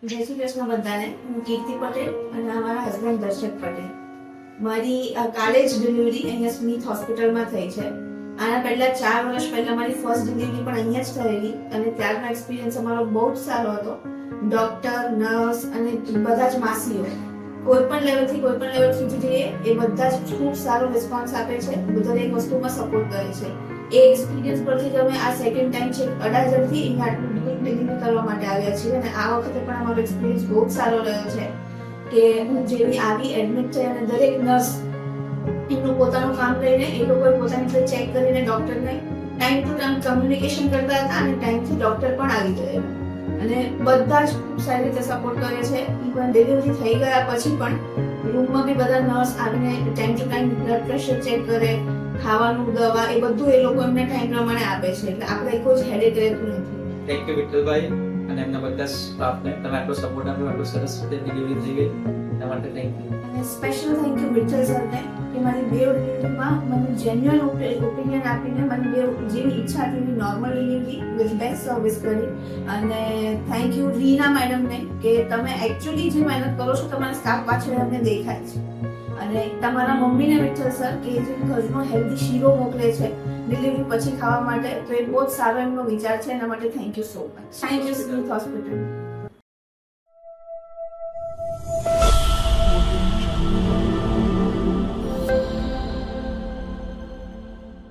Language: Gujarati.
જય શ્રી કૃષ્ણ બધાને. હું કીર્તિ પટેલ અને અમારા હસબન્ડ દર્શક પટેલ. મારી કાલે જ ડિલિવરી અહીંયા સ્મિથ હોસ્પિટલમાં થઈ છે. આના પહેલા 4 વર્ષ પહેલા મારી ફર્સ્ટ ડિલિવરી પણ અહીંયા જ થયેલી અને ત્યારનો એક્સપિરિયન્સ અમારો બહુ જ સારો હતો. ડોક્ટર, નર્સ અને બધા જ માસીઓ કોઈ પણ લેવલથી કોઈ પણ લેવલ સુધી જઈએ એ બધા જ ખૂબ સારો રિસ્પોન્સ આપે છે. દરેક વસ્તુમાં સપોર્ટ કરે છે. એ એક્સપિરિયન્સ પરથી તમે આ સેકન્ડ ટાઈમ છે અડાજણથી અહીંયા આટલું ડિલિવરી કરવા માટે આવ્યા છીએ અને આ વખતે પણ અમારો એક્સપિરિયન્સ બહુ જ સારો રહ્યો છે કે હું જેવી આવી એડમિટ થઈ અને દરેક નર્સ એમનું પોતાનું કામ લઈને એ લોકોએ પોતાની રીતે ચેક કરીને ડોક્ટરને ટાઈમ ટુ ટાઈમ કમ્યુનિકેશન કરતા હતા અને ટાઈમથી ડોક્ટર પણ આવી ગયા અને બધા જ ખૂબ સારી રીતે સપોર્ટ કરે છે. ઇવન ડિલિવરી થઈ ગયા પછી પણ રૂમમાં બી બધા નર્સ આવીને time to time blood pressure check કરે, ખાવાનું, દવા એ બધું એ લોકો એમને ટાઈમ પ્રમાણે આપે છે. એટલે આપણે કોઈ જ હેડેક રહેતું નથી. થેન્ક યુ વિઠ્ઠલભાઈ અને એમના બધા સ્ટાફને. તમે આટલો સપોર્ટ આપ્યો, આટલું સરસ રીતે ડિલિવરી થઈ ગઈ એના માટે થેન્ક યુ. અને સ્પેશિયલ થેન્ક યુ વિઠ્ઠલ સરને કે મારી બે ડિલિવરીમાં મને જેન્યુઅલ ઓપિનિયન આપીને મને બે જેવી ઈચ્છા હતી એવી normal delivery with best service કરી. અને થેન્ક યુ રીના મેડમને કે તમે એકચ્યુઅલી જે મહેનત કરો છો તમારા સ્ટાફ પાછળ અમને દેખાય છે. અને તમારા મમ્મીને વિઠ્ઠલ સર કે જે ઘરનો હેલ્ધી શીરો મોકલે છે ડિલિવરી પછી ખાવા માટે, તો એ બહુ જ સારો એમનો વિચાર છે. એના માટે thank you so much. Thank you Smith hospital.